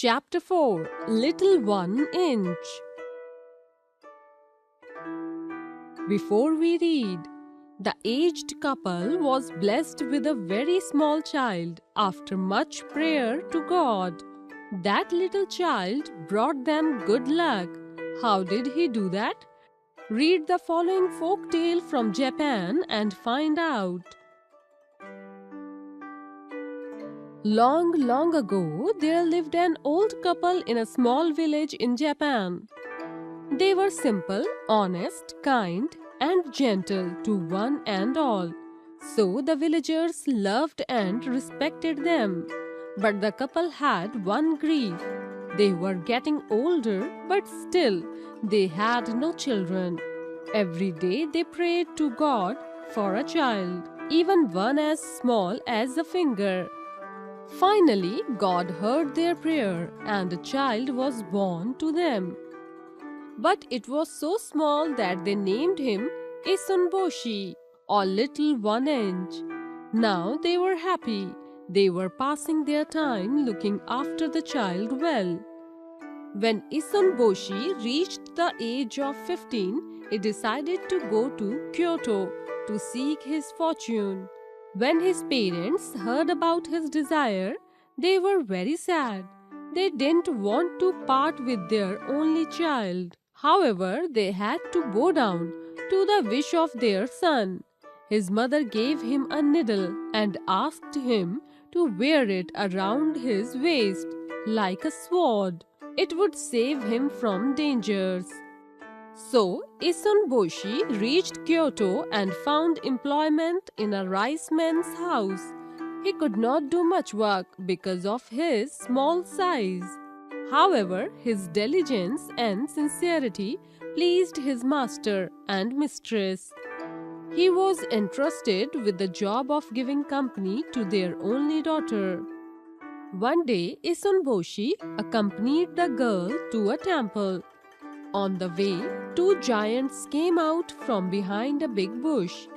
Chapter 4 Little 1 Inch. Before we read, the aged couple was blessed with a very small child after much prayer to God. That little child brought them good luck. How did he do that? Read the following folk tale from Japan and find out. Long, long ago, there lived an old couple in a small village in Japan. They were simple, honest, kind, and gentle to one and all. So the villagers loved and respected them. But the couple had one grief. They were getting older, but still they had no children. Every day they prayed to God for a child, even one as small as a finger. Finally, God heard their prayer and a child was born to them. But it was so small that they named him Isunboshi, or Little 1 Inch. Now they were happy. They were passing their time looking after the child well. When Isunboshi reached the age of 15, he decided to go to Kyoto to seek his fortune. When his parents heard about his desire, they were very sad. They didn't want to part with their only child. However, they had to bow down to the wish of their son. His mother gave him a needle and asked him to wear it around his waist like a sword. It would save him from dangers. So, Isunboshi reached Kyoto and found employment in a rice man's house. He could not do much work because of his small size. However, his diligence and sincerity pleased his master and mistress. He was entrusted with the job of giving company to their only daughter. One day, Isunboshi accompanied the girl to a temple. On the way, two giants came out from behind a big bush.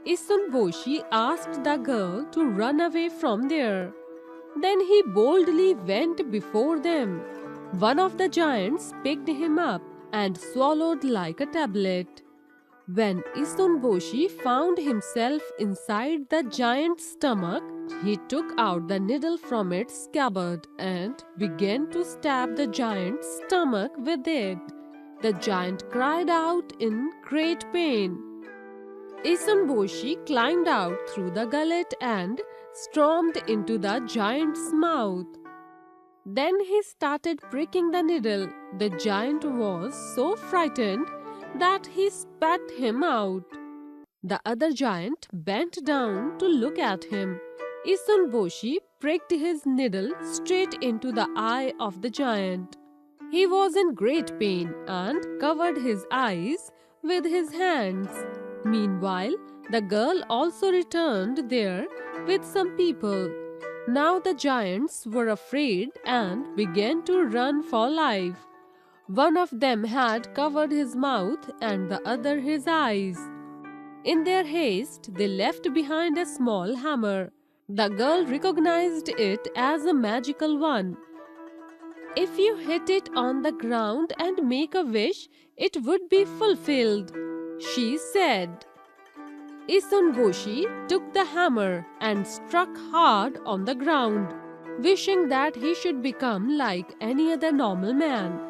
Isunboshi asked the girl to run away from there. Then he boldly went before them. One of the giants picked him up and swallowed like a tablet. When Isunboshi found himself inside the giant's stomach, he took out the needle from its scabbard and began to stab the giant's stomach with it. The giant cried out in great pain. Isunboshi climbed out through the gullet and stormed into the giant's mouth. Then he started pricking the needle. The giant was so frightened that he spat him out. The other giant bent down to look at him. Isunboshi pricked his needle straight into the eye of the giant. He was in great pain and covered his eyes with his hands. Meanwhile, the girl also returned there with some people. Now the giants were afraid and began to run for life. One of them had covered his mouth and the other his eyes. In their haste, they left behind a small hammer. The girl recognized it as a magical one. If you hit it on the ground and make a wish, it would be fulfilled, she said. Isunboshi took the hammer and struck hard on the ground, wishing that he should become like any other normal man.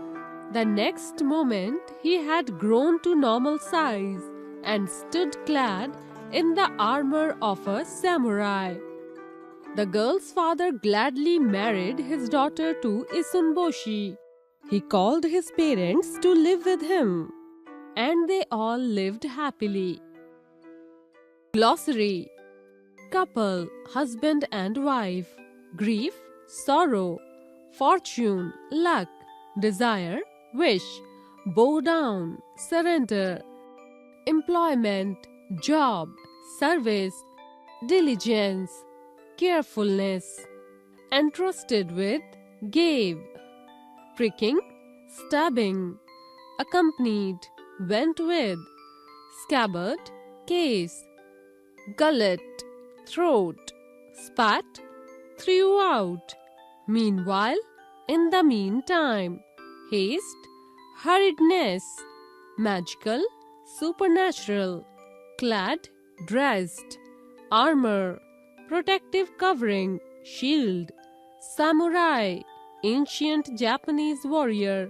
The next moment, he had grown to normal size and stood clad in the armor of a samurai. The girl's father gladly married his daughter to Isunboshi. He called his parents to live with him, and they all lived happily. Glossary: couple, husband and wife. Grief, sorrow. Fortune, luck. Desire, wish. Bow down, surrender. Employment, job. Service, diligence. Carefulness. Entrusted with, gave. Pricking, stabbing. Accompanied, went with. Scabbard, case. Gullet, throat. Spat, throughout. Meanwhile, in the meantime, haste, hurriedness, magical, supernatural, clad, dressed, armor, protective covering, shield, samurai, ancient Japanese warrior,